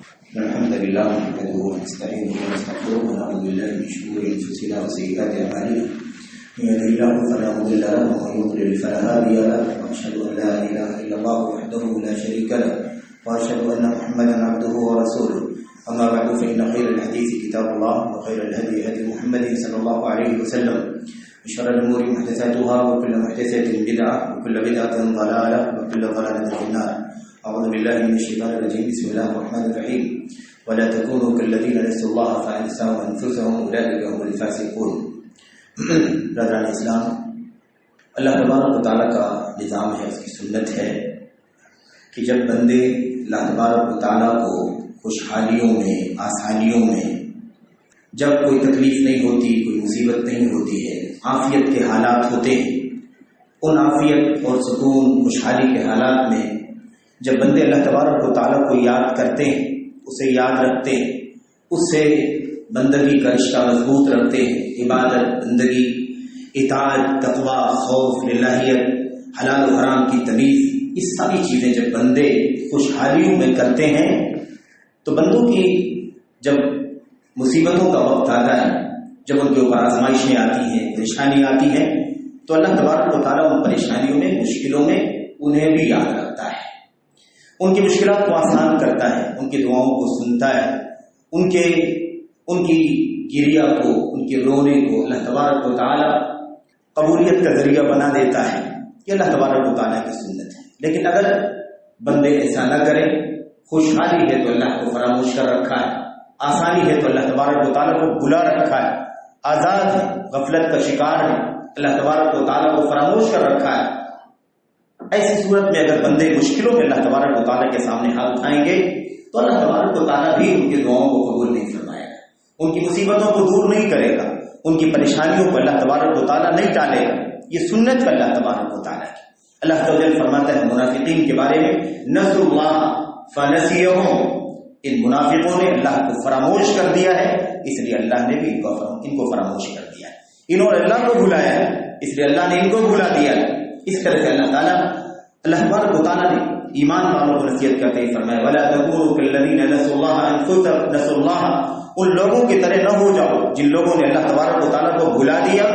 الحمد لله نحمده ونستعينه ونستغفره ونعوذ بالله من شرور انفسنا وسيئات اعمالنا من يهده الله فلا مضل له ومن يضلل فلا هادي له واشهد ان لا اله الا الله وحده لا شريك له واشهد ان محمدا عبده ورسوله اما بعد فان خير الحديث كتاب الله وخير الهدي هدي محمد صلى الله عليه وسلم وشر الامور محدثاتها وكل محدثه بدعه وكل بدعه ضلاله وكل ضلاله في النار. اعوذ بالله من الشیطان الرجیم. بسم اللہ الرحمن الرحیم. ولا تكونوا كالذين نسوا الله فانساهم انفسهم اولئك هم الفاسقون. برادران اسلام، اللہ تبارک و تعالیٰ کا نظام ہے، اس کی سنت ہے کہ جب بندے اللہ تبارک و تعالیٰ کو خوشحالیوں میں، آسانیوں میں، جب کوئی تکلیف نہیں ہوتی، کوئی مصیبت نہیں ہوتی ہے، عافیت کے حالات ہوتے ہیں، ان عافیت اور سکون خوشحالی کے حالات میں جب بندے اللہ تبارک و تعالیٰ کو یاد کرتے ہیں، اسے یاد رکھتے ہیں، اس سے بندگی کا رشتہ مضبوط رکھتے ہیں، عبادت، بندگی، اطاعت، تقوی، خوف، للہیت، حلال و حرام کی تمیز، اس ساری چیزیں جب بندے خوشحالیوں میں کرتے ہیں تو بندوں کی جب مصیبتوں کا وقت آتا ہے، جب ان کے اوپر آزمائشیں آتی ہیں، پریشانی آتی ہیں، تو اللہ تبارک و تعالیٰ ان پریشانیوں میں، مشکلوں میں انہیں بھی یاد رکھتا ہے، ان کی مشکلات کو آسان کرتا ہے، ان کی دعاؤں کو سنتا ہے، ان کی گریہ کو، ان کے رونے کو اللہ تبارک و تعالیٰ قبولیت کا ذریعہ بنا دیتا ہے. یہ اللہ تبارک و تعالیٰ کی سنت ہے. لیکن اگر بندے ایسا نہ کریں، خوشحالی ہے تو اللہ کو فراموش کر رکھا ہے، آسانی ہے تو اللہ تبارک و تعالیٰ کو بلا رکھا ہے، آزاد ہے، غفلت کا شکار ہے، اللہ تبارک و تعالیٰ کو فراموش کر رکھا ہے. ایسی صورت میں اگر بندے مشکلوں میں اللہ تبارک و تعالیٰ کے سامنے ہاتھ اٹھائیں گے تو اللہ تبارک و تعالیٰ بھی ان کی دعاؤں کو قبول نہیں فرمائے گا، ان کی مصیبتوں کو دور نہیں کرے گا، ان کی پریشانیوں کو اللہ تبارک و تعالیٰ نہیں ٹالے گا. یہ سنت ہے اللہ تبارک و تعالیٰ کی. اللہ تعالیٰ فرماتا ہے منافقین کے بارے میں، نسوا اللہ فنسیہم، ان منافقوں نے اللہ کو فراموش کر دیا ہے، اس لیے اللہ نے بھی ان کو فراموش کر دیا ہے. انہوں نے اللہ کو بھلایا ہے، اس لیے اللہ نے ان کو بھلا دیا ہے. اس طرح سے اللہ تبارک و تعالیٰ نے ایمان والوں کو نصیحت کرتے ہی فرمایا، وَلَا تَكُونُوا كَالَّذِينَ نَسُوا اللَّهَ ان لوگوں کی طرح نہ ہو جاؤ جن لوگوں نے اللہ تبارک و تعالیٰ کو بھلا دیا.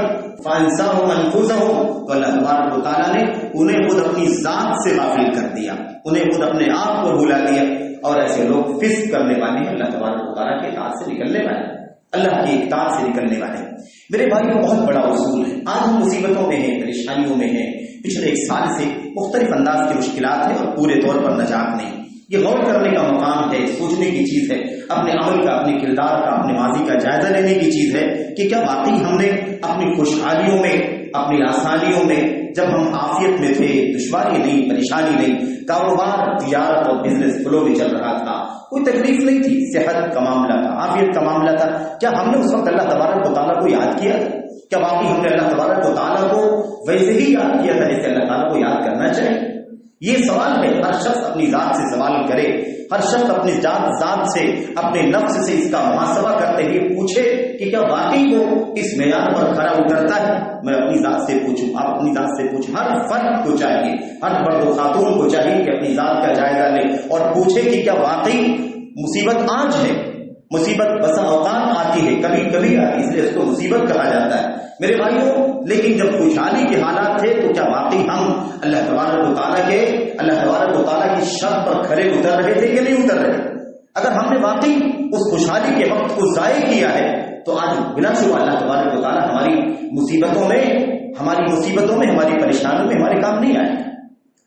فَأَنسَاهُمْ أَنفُسَهُمْ، تو اللہ تبارک و تعالیٰ نے انہیں خود اپنی ذات سے غافل کر دیا، انہیں خود اپنے آپ کو بھلا دیا. اور ایسے لوگ فسق کرنے والے ہیں، اللہ تبارک و تعالیٰ کے اطاعت سے نکلنے والے ہیں، اللہ کی اطاعت سے نکلنے والے ہیں. میرے بھائی کو بہت بڑا اصول ہے. آج ہم مصیبتوں میں ہیں، پریشانیوں میں ہیں، پچھلے ایک سال سے مختلف انداز کی مشکلات ہیں اور پورے طور پر نجات نہیں. یہ غور کرنے کا مقام ہے، سوچنے کی چیز ہے، اپنے عمل کا، اپنے کردار کا، اپنے ماضی کا جائزہ لینے کی چیز ہے کہ کیا واقعی ہم نے اپنی خوشحالیوں میں، اپنی آسانیوں میں، جب ہم عافیت میں تھے، دشواری نہیں، پریشانی نہیں، کاروبار، تجارت اور بزنس فلو میں چل رہا تھا، کوئی تکلیف نہیں تھی، صحت کا معاملہ تھا، عافیت کا معاملہ تھا، کیا ہم نے اس وقت اللہ تبارک و تعالیٰ کو یاد کیا تھا؟ کیا واقعی ہم نے اللہ تبارک و تعالیٰ کو ویسے ہی یاد کیا تھا جیسے اللہ تعالیٰ کو یاد کرنا چاہیے؟ یہ سوال ہے. ہر شخص اپنی ذات سے سوال کرے، ہر شخص اپنی ذات سے، اپنے نفس سے اس کا محاسبہ کرتے ہوئے پوچھے کہ کیا واقعی وہ اس معیار پر کھڑا اترتا ہے؟ میں اپنی ذات سے پوچھوں، آپ اپنی ذات سے پوچھیں. ہر فرد کو چاہیے، ہر مرد و خاتون کو چاہیے کہ اپنی ذات کا جائزہ لے اور پوچھے کہ کیا واقعی مصیبت آج ہے؟ مصیبت بسا اوقات آتی ہے، کبھی کبھی آتی ہے، اس لیے اس کو مصیبت کہا جاتا ہے میرے بھائیوں. لیکن جب خوشحالی کے حالات تھے تو کیا واقعی ہم اللہ تبارک و تعالیٰ کی شرط پر کھڑے اتر رہے تھے کہ نہیں اتر رہے؟ اگر ہم نے واقعی اس خوشحالی کے وقت کو ضائع کیا ہے تو آج بلا شبہ اللہ تبارک و تعالیٰ ہماری مصیبتوں میں، ہماری پریشانیوں میں ہمارے کام نہیں آئے.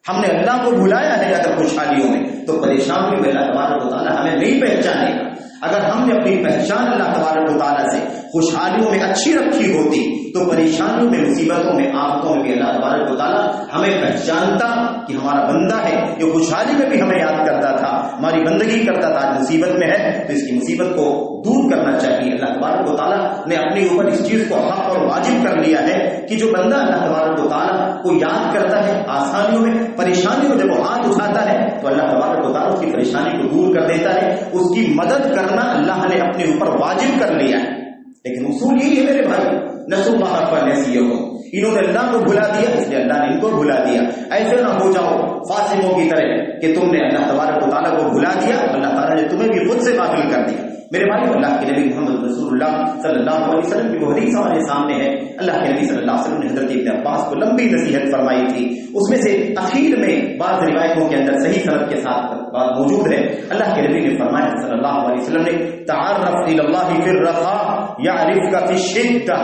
ہم نے اللہ کو بھلایا ہے اگر خوشحالیوں میں، تو پریشانیوں میں اللہ تبارک و تعالیٰ ہمیں نہیں پہچانے گا. اگر ہم نے اپنی پہچان اللہ تبارک و تعالیٰ سے خوشحالیوں میں اچھی رکھی ہوتی تو پریشانیوں میں، مصیبتوں میں، آفتوں میں بھی اللہ تبارک و تعالیٰ ہمیں پہچانتا کہ ہمارا بندہ ہے، یہ خوشحالی میں بھی ہمیں یاد کرتا تھا، ہماری بندگی کرتا تھا، آج مصیبت میں ہے تو اس کی مصیبت کو دور کرنا چاہیے. اللہ تبارک و تعالیٰ نے اپنے اوپر اس چیز کو حق اور واجب کر لیا ہے کہ جو بندہ اللہ تبارک و تعالیٰ کو یاد کرتا ہے آسانیوں میں، پریشانیوں میں جب وہ ہاتھ اٹھاتا ہے تو اللہ تبارک و تعالیٰ اس کی پریشانی کو دور کر دیتا ہے. اس کی مدد کرنا اللہ نے اپنے اوپر واجب کر لیا ہے. لیکن اصول یہی ہے میرے بھائی، نسوا اللہ فنسیہم، انہوں نے اللہ کو بھلا دیا اس لیے اللہ نے ان کو بھلا دیا. ایسے نہ ہو جاؤ فاسقوں کی طرح کہ تم نے اللہ تبارک و تعالیٰ کو بھلا دیا، اللہ تعالیٰ تعالیٰ نے تمہیں بھی خود سے غافل کر دیا. میرے بھائی اللہ کے نبی محمد رسول اللہ صلی اللہ علیہ وسلم کی وہ حدیث ہمارے سامنے ہے. اللہ کے نبی صلی اللہ علیہ وسلم نے حضرت ابن عباس کو لمبی نصیحت فرمائی تھی. اس میں سے اخیر میں بعض روایتوں کے اندر صحیح سند کے ساتھ بات موجود ہے. اللہ کے نبی نے فرمایا صلی اللہ علیہ وسلم نے تعرف الی اللہ فی الرخاء یعرفک فی الشدہ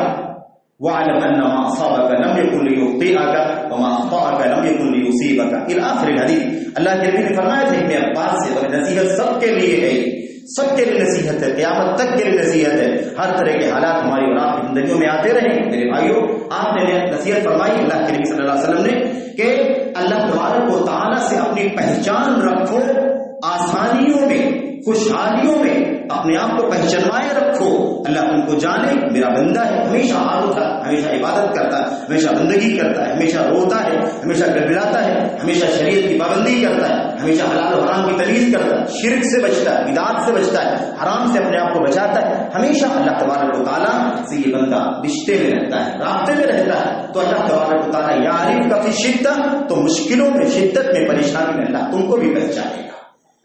وَاعْلَمْ أَنَّ مَا أَصَابَكَ لَمْ يَكُنْ لِيُخْطِئَكَ وَمَا أَخْطَأَكَ لَمْ يَكُنْ لِيُصِيبَكَ إِلَى آخر الحدیث. اللہ کے نبی نے فرمایا تھا ابن عباس سے اور نصیحت سب کے لیے ہے, سب کے لیے نصیحت ہے, قیامت تک کے لیے نصیحت ہے. ہر طرح کے حالات ہماری اور آپ کی زندگیوں میں آتے رہیں. میرے بھائیوں, آپ نے نصیحت فرمائی اللہ کے نبی صلی اللہ علیہ وسلم نے کہ اللہ تبارک و تعالیٰ سے اپنی پہچان رکھو, آسانیوں میں, خوشحالیوں میں اپنے آپ کو پہچانوائے رکھو. اللہ تم کو جانے میرا بندہ ہے, ہمیشہ حال ہوتا ہے, ہمیشہ عبادت کرتا ہے, ہمیشہ بندگی کرتا ہے, ہمیشہ روتا ہے, ہمیشہ گڑگڑاتا ہے, ہمیشہ شریعت کی پابندی کرتا ہے, ہمیشہ حلال و حرام کی تمیز کرتا ہے, شرک سے بچتا ہے, بدعات سے بچتا ہے, حرام سے اپنے آپ کو بچاتا ہے. ہمیشہ اللہ تبارک و تعالیٰ سے یہ بندہ رشتے میں رہتا ہے, رابطے میں رہتا ہے. تو اللہ تبارک و تعالیٰ یعرف کا فی شدت, تو مشکلوں میں, شدت میں, پریشانی میں اللہ تم کو بھی پہچانے گا.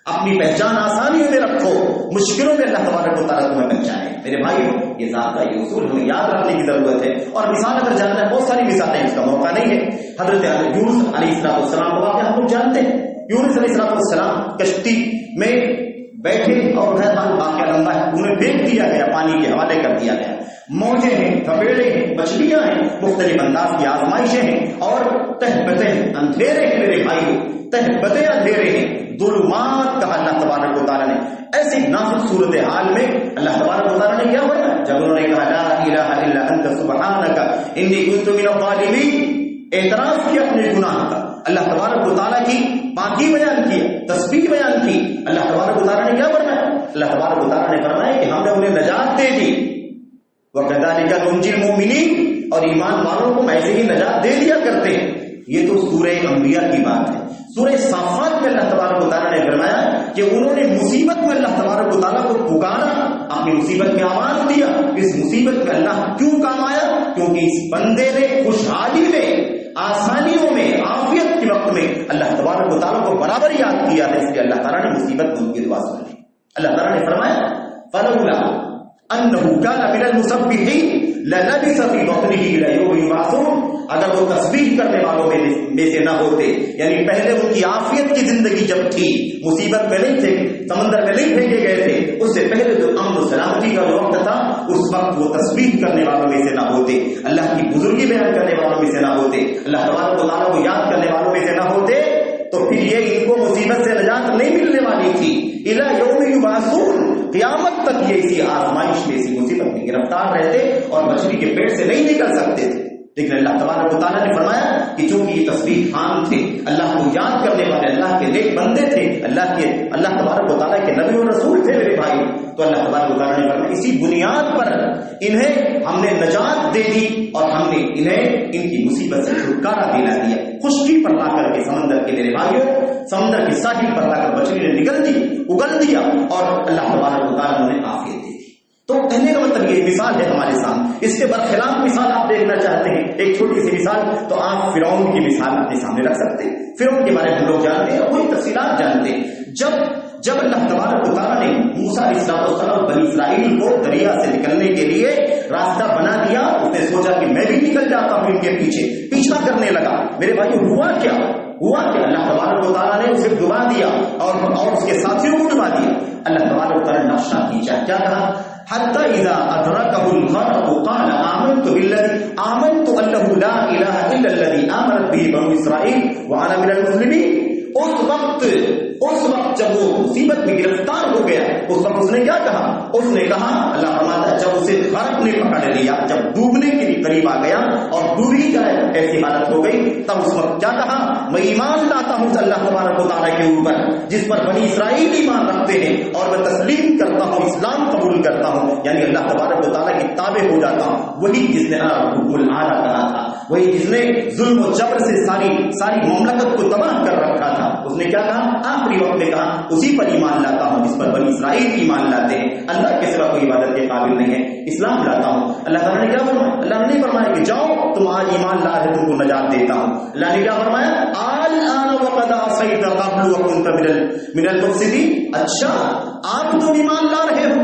اپنی پہچان آسانیوں میں رکھو, مشکلوں میں اللہ تبارک و تعالیٰ تمہیں پہچانے. میرے بھائیوں, یہ ذات یہ اصول ہمیں یاد رکھنے کی ضرورت ہے. اور مثال اگر جاننا ہے, بہت ساری مثالیں, اس کا موقع نہیں ہے. حضرت یونس علیہ السلام کو واقعہ ہم لوگ جانتے ہیں. یونس علیہ السلام کشتی میں بیٹھے اور واقعہ لمبا ہے, انہیں پھینک دیا گیا, پانی کے حوالے کر دیا گیا. موجیں ہیں, تھپیڑے ہیں, مچھلیاں ہیں, مختلف انداز کی آزمائشیں ہیں, اور تہبتیں, اندھیرے ہیں. میرے بھائیوں, تہبتیں اندھیرے ہیں, ظلمات کہا اللہ تبارک و تعالیٰ نے. ایسی نازک صورت حال میں اللہ تبارک و تعالیٰ نے کیا فرمایا جب انہوں نے کہا لا الہ الا انت سبحانک انی کنت من الظالمین, اعتراف کیا اپنے گناہ کا, اللہ تبارک و تعالیٰ کی پاکی بیان کی, تسبیح بیان کی. اللہ تبارک و تعالیٰ نے کیا فرمایا؟ اللہ تبارک و تعالیٰ نے فرمایا کہ ہم نے انہیں نجات دے دی. وَكَذَلِكَ نُنْجِي الْمُؤْمِنِينَ, اور ایمان والوں کو ایسے ہی نجات دے دیا کرتے ہیں. یہ تو سورہ انبیاء کی بات ہے. سورہ صافات میں اللہ تبارک و تعالیٰ نے فرمایا کہ انہوں نے مصیبت میں اللہ تبارک و تعالیٰ کو پکارا, اپنی مصیبت میں آواز دیا. اس مصیبت میں اللہ کیوں کام آیا؟ کیونکہ اس بندے نے خوشحالی میں, آسانیوں میں, عافیت کے وقت میں اللہ تبارک و تعالیٰ کو برابر یاد کیا ہے. اس لیے اللہ تعالیٰ نے مصیبت میں ان کی دعا سن لی. اللہ تعالیٰ نے فرمایا فَلَوْلَا أَنَّهُ كَانَ مِنَ الْمُسَبِّحِينَ لَلَبِثَ فِي بَطْنِهِ إِلَى يَوْمِ يُبْعَثُونَ. اگر وہ تسبیح کرنے والوں میں سے نہ ہوتے, یعنی پہلے ان کی عافیت کی زندگی جب تھی, مصیبت میں نہیں تھے, سمندر میں نہیں پھینکے گئے تھے, اس سے پہلے جو امن و سلامتی کا جو وقت تھا, اس وقت وہ تسبیح کرنے والوں میں سے نہ ہوتے, اللہ کی بزرگی بیان کرنے والوں میں سے نہ ہوتے, اللہ تبارک و تعالیٰ کو یاد کرنے والوں میں سے نہ ہوتے, تو پھر یہ ان کو مصیبت سے نجات نہیں ملنے والی تھی. اِلَى يَوْمِ يُبْعَثُونَ, قیامت تک یہ اسی آزمائش میں, اسی مصیبت میں گرفتار رہتے اور مچھلی کے پیٹ سے نہیں نکل سکتے تھے. لیکن اللہ تبارک و تعالیٰ نے فرمایا کہ چونکہ یہ تسبیح خان تھے, اللہ کو یاد کرنے والے, اللہ کے نیک بندے تھے, اللہ تبارک و تعالیٰ کے نبی اور رسول تھے میرے بھائی, تو اللہ تبارک و تعالیٰ نے فرمایا اسی بنیاد پر انہیں ہم نے نجات دے دی اور ہم نے انہیں ان کی مصیبت سے چھٹکارا دلا دیا. خشکی پر لا کر کے سمندر کے میرے بھائیوں, سمندر کے ساحل پر لا کر مچھلی نے نکل دی, اگل دیا, اور اللہ تبارک و تعالیٰ نے انہیں عافیت دی. تو کہنے کا مطلب یہ مثال ہے ہمارے سامنے. اس کے برخلاف مثال آپ دیکھنا چاہتے ہیں, ایک چھوٹی سی مثال, تو آپ فرعون کی مثال اپنے سامنے رکھ سکتے ہیں. فرعون کے بارے میں ہم لوگ جانتے ہیں, وہی تفصیلات جانتے ہیں. جب اللہ تبارک و تعالیٰ نے موسیٰ علیہ السلام بنی اسرائیل کو دریا سے نکلنے کے لیے راستہ بنا دیا, اس نے سوچا کہ میں بھی نکل جاتا ہوں ان کے پیچھے, پیچھا کرنے لگا. میرے بھائی ہوا کیا اللہ تبارک و تعالیٰ نے اسے ڈبا دیا اور اس کے ساتھیوں کو ڈبا دیا. اللہ تبارک و تعالیٰ نے نقشہ کھینچا, کیا کہا حتی اذا ادرکہ الغرق قال آمنت انہ لا الہ الا الذی آمنت بہ بنو اسرائیل وانا من المسلمین. اس وقت جب وہ مصیبت میں گرفتار ہو گیا, اس وقت اس نے کیا کہا؟ اس نے کہا, اللہ فرماتا ہے جب اسے غرق نے پکڑ لیا, جب ڈوبنے کے لیے قریب آ گیا اور ڈوب ہی جائے ایسی حالت ہو گئی, تب اس وقت کیا کہا؟ میں ایمان لاتا ہوں اللہ تبارک و تعالیٰ کے اوپر جس پر بنی اسرائیل ایمان رکھتے ہیں, اور میں تسلیم کرتا ہوں, اسلام قبول کرتا ہوں, یعنی اللہ تبارک و تعالیٰ کی تابع ہو جاتا ہوں. وہی جس نے رب العالیٰ کہا تھا, وہی جس نے ظلم و جبر سے ساری مملکت کو تباہ کر رکھا تھا, اس نے کیا کہا؟ آخری وقت میں کہا اسی پر ایمان لاتا ہوں جس پر بنی اسرائیل ایمان لاتے ہیں, اللہ کے سوا کوئی عبادت کے قابل نہیں ہے، اسلام لاتا ہوں۔ اللہ تعالیٰ نے کیا فرمایا؟ اللہ نے نہیں فرمایا کہ جاؤ تم آج ایمان لا رہے تم کو نجات دیتا ہوں۔ اللہ نے کیا فرمایا؟ الآن وقد عصیت قبل وکنت من المفسدین۔ اچھا آپ تو ایمان لا رہے ہو،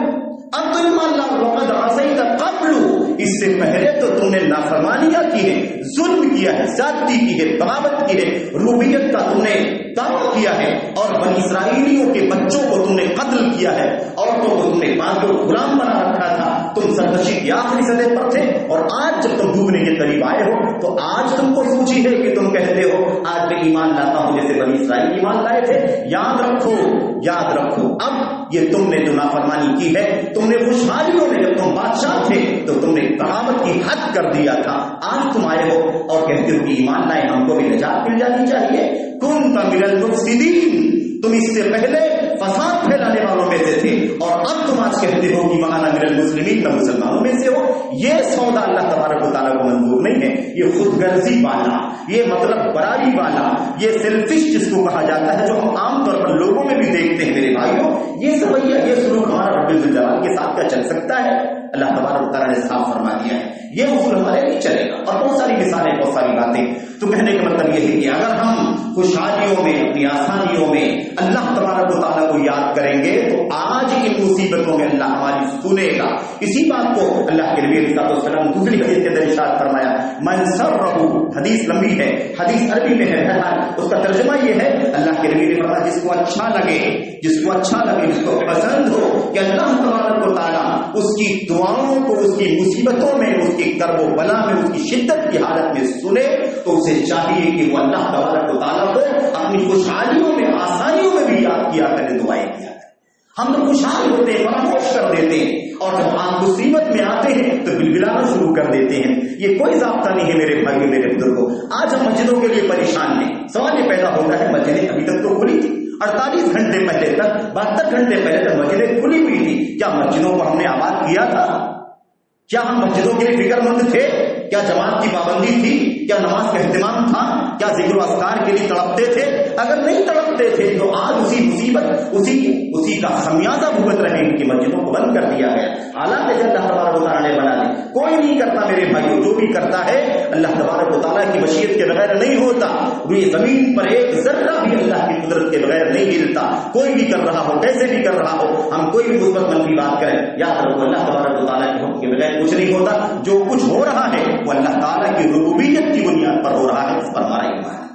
اب تو ایمان لا، وقد عصیت قبل، اس سے پہلے تو تم نے نافرمانیاں کی ہے، ظلم کیا ہے، زیادتی کی ہے، بغاوت کی ہے، ربوبیت کا تم نے دعویٰ کیا ہے، اور بنی اسرائیلیوں کے بچوں کو تم نے قتل کیا ہے، عورتوں کو تم نے باندھ غلام بنا رکھا تھا، تم سرکشی کی آخری سطح پر تھے، اور آج جب تم ڈوبنے کے قریب آئے ہو تو آج تم کو سوچی ہے کہ تم کہتے ہو آج میں ایمان لاتا ہوں جیسے بنی اسرائیل ایمان لائے تھے۔ یاد رکھو، یاد رکھو، اب یہ تم نے جو نافرمانی کی ہے، تم نے خوشحالیوں میں جب تم بادشاہ تھے تو تم نے بغاوت کی حد کر دیا تھا، آج تم آئے ہو اور کہتے ہو کہ ایمان لائے ہم کو بھی نجات مل جانی چاہیے۔ کنت من المفسدین، تم اس سے پہلے فساد پھیلانے والوں میں سے تھے، اور اب تم آج کہتے ہو کہ وانا من المسلمین، تم مسلمانوں میں سے ہو۔ یہ سودا اللہ تبارک و تعالیٰ کو منظور نہیں ہے، یہ خود غرضی والا، یہ مطلب براری والا، یہ سیلفش جس کو کہا جاتا ہے، جو ہم عام طور پر لوگوں میں بھی دیکھتے ہیں میرے بھائیوں، یہ رویہ، یہ سلوک ہمارا رب الجلال کے ساتھ کیا چل سکتا ہے؟ اللہ تبارک و تعالیٰ نے صاف فرما دیا ہے یہ اصول ہمارے نہیں چلے گا، اور بہت ساری مثالیں، بہت ساری باتیں۔ تو کہنے کا مطلب یہ ہے کہ اگر ہم خوشحالیوں میں، اپنی آسانیوں میں اللہ تبارک و تعالیٰ کو یاد کریں گے تو آج ان مصیبتوں میں اللہ ہماری سنے گا۔ اسی بات کو اللہ کے نبی علیہ السلام دوسری حدیث کے اندر ارشاد فرمایا، من سرہ، حدیث لمبی ہے، حدیث عربی میں ہے، اس کا ترجمہ یہ ہے، اللہ کے نبی نے فرمایا جس کو اچھا لگے، جس کو اچھا لگے، جس کو پسند ہو کہ اللہ تبارک و تعالیٰ اس کی دعاؤں کو اس کی مصیبتوں میں، اس کی کرب و بلا میں، اس کی شدت کی حالت میں سنے، تو اسے چاہیے کہ وہ اللہ تبارک و تعالیٰ کو اپنی خوشحالیوں میں، آسانیوں میں بھی یاد کیا کرے، دعائیں کیا کرے۔ ہم تو خوشحال ہوتے ہیں، فراموش کر دیتے ہیں، اور جب آپ مصیبت میں آتے ہیں تو بلبلانا شروع کر دیتے ہیں۔ یہ کوئی ضابطہ نہیں ہے میرے بھائی، میرے بزرگوں۔ آج ہم مسجدوں کے لیے پریشان ہیں، سوال یہ پیدا ہوتا ہے مسجدیں ابھی تک تو کھلی تھی، 48 گھنٹے پہلے تک، 72 گھنٹے پہلے تک مسجدیں کھلی ہوئی تھی، کیا مسجدوں کو ہم نے آباد کیا تھا؟ کیا ہم مسجدوں کے لیے فکر مند تھے؟ کیا جماعت کی پابندی تھی؟ کیا نماز کا اہتمام تھا؟ کیا ذکر و اذکار کے لیے تڑپتے تھے؟ اگر نہیں تڑپتے تھے تو آج اسی مصیبت، اسی کا خمیازہ بھگت رہے ہیں کہ مسجدوں کو بند کر دیا گیا۔ حالانکہ جب اللہ تبارک و تعالیٰ نے بنا دی، کوئی نہیں کرتا میرے بھائیوں، جو بھی کرتا ہے اللہ تبارک و تعالیٰ کی مشیت کے بغیر نہیں ہوتا۔ یہ زمین پر ایک ذرہ بھی اللہ کی قدرت کے بغیر نہیں ہلتا، کوئی بھی کر رہا ہو، کیسے بھی کر رہا ہو، ہم کوئی بھی مثبت منفی بات کریں، یاد رکھو اللہ تبارک و تعالیٰ کے حکم کے بغیر کچھ نہیں ہوتا۔ جو کچھ ہو رہا ہے وہ اللہ تعالیٰ کی ربوبیت کی بنیاد پر ہو رہا ہے، اس پر ہمارا ایمان ہے۔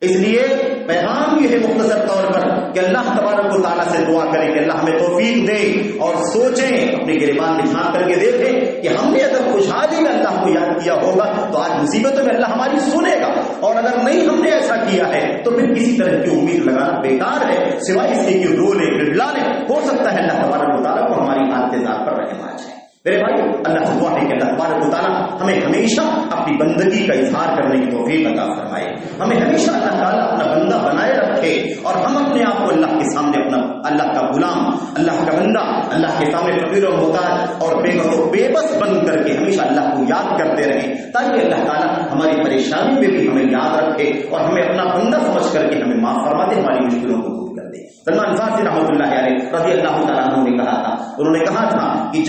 اس لیے پیغام یہ ہے مختصر طور پر کہ اللہ تبارک و تعالیٰ سے دعا کریں کہ اللہ ہمیں توفیق دے، اور سوچیں، اپنے گریبان میں جھانک کر کے دیکھیں کہ ہم نے اگر خوشحالی میں اللہ کو یاد کیا ہوگا تو آج مصیبتوں میں اللہ ہماری سنے گا، اور اگر نہیں ہم نے ایسا کیا ہے تو پھر کسی طرح کی امید لگانا بیکار ہے، سوائے اس کے کہ رو لیں، بڑھلا لیں۔ ہو سکتا ہے اللہ تبارک و تعالیٰ کو ہماری حالت کے ذات پر رحم آ جائے۔ میرے بھائی، اللہ سے دعا ہے کہ اللہ تبارک و تعالیٰ ہمیں ہمیشہ اپنی بندگی کا اظہار کرنے کی توفیق عطا فرمائے، ہمیں ہمیشہ اللہ تعالیٰ اپنا بندہ بنائے رکھے، اور ہم اپنے آپ کو اللہ کے سامنے اپنا اللہ کا غلام، اللہ کا بندہ، اللہ کے سامنے فقیر و محتاج اور بے بس بن کر کے ہمیشہ اللہ کو یاد کرتے رہیں، تاکہ اللہ تعالیٰ ہماری پریشانی میں بھی ہمیں یاد رکھے اور ہمیں اپنا بندہ سمجھ کر کے ہمیں معاف فرما دے، ہماری مشکلوں کو دور کر دے۔ سلمان فارسی رحمۃ اللہ علیہ رضی اللہ تعالیٰ عنہ نے کہا تھا، انہوں نے کہا تھا کہ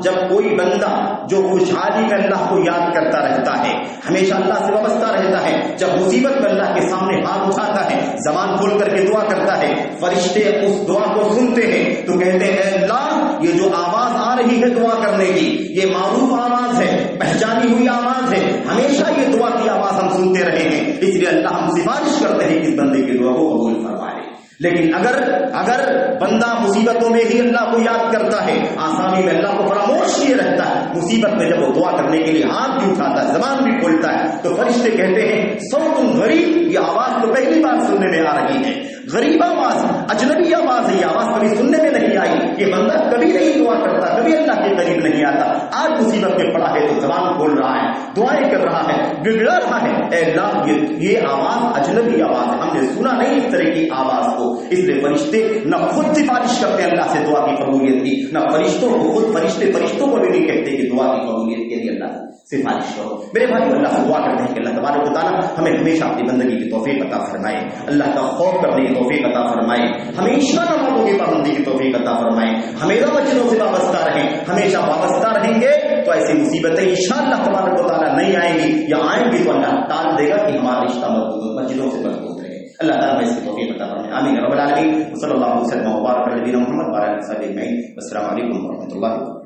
جب کوئی بندہ جو خوشحالی میں اللہ کو یاد کرتا رہتا ہے، ہمیشہ اللہ سے وابستہ رہتا ہے، جب مصیبت میں اللہ کے سامنے ہاتھ اٹھاتا ہے، زبان کھول کر کے دعا کرتا ہے، فرشتے اس دعا کو سنتے ہیں تو کہتے ہیں اے اللہ، یہ جو آواز آ رہی ہے دعا کرنے کی، یہ معروف آواز ہے، پہچانی ہوئی آواز ہے، ہمیشہ یہ دعا کی آواز ہم سنتے رہے ہیں، اس لیے اللہ ہم سفارش کرتے ہیں کہ اس بندے کی دعا کو قبول فرمائے۔ لیکن اگر بندہ مصیبتوں میں ہی اللہ کو یاد کرتا ہے، آسانی میں اللہ کو فراموش کیے رہتا ہے، مصیبت میں جب وہ دعا کرنے کے لیے ہاتھ بھی اٹھاتا ہے، زبان بھی کھولتا ہے، تو فرشتے کہتے ہیں صوت غریب، یہ آواز تو پہلی بار سننے میں آ رہی ہے، غریب آواز، اجنبی آواز ہے، یہ آواز کبھی سننے میں نہیں آئی، یہ بندہ کبھی نہیں دعا کرتا، کبھی اللہ کے قریب نہیں آتا، آج مصیبت میں پڑا ہے تو زبان کھول رہا ہے، دعائیں کر رہا ہے، گڑگڑا رہا ہے، اے اللہ یہ آواز اجنبی آواز ہے، ہم نے سنا نہیں اس طرح کی آواز کو، اس لیے فرشتے نہ خود سفارش کرتے اللہ سے دعا کی قبولیت کی، نہ فرشتوں کو، خود فرشتوں کو بھی نہیں کہتے کہ دعا کی قبولیت کے لیے اللہ سفارش کرو۔ میرے بھائی، اللہ سے دعا کرتے ہیں کہ اللہ تبارک و تعالیٰ ہمیں ہمیشہ اپنی بندگی کی توفیق عطا فرمائے، اللہ کا خوف کرنے کی توفیق عطا فرمائے، ہمیشہ نمازوں کی پابندی کی توفیق عطا عطا فرمائیں. ہمیشہ مسجدوں سے وابستہ رہیں. ہمیشہ وابستہ رہیں گے تو ایسی مصیبتیں انشاءاللہ تبارک و تعالیٰ نہیں آئیں گی، یا آئیں گی تو اللہ ٹال دے گا کہ ہمارا رشتہ مسجدوں سے مضبوط رہے. اللہ تعالیٰ اس کی توفیق عطا فرمائے. آمین رب العالمین. صلی اللہ علیہ وسلم و بارک علی نبینا محمد وعلی آلہ وصحبہ اجمعین. السلام علیکم ورحمۃ اللہ.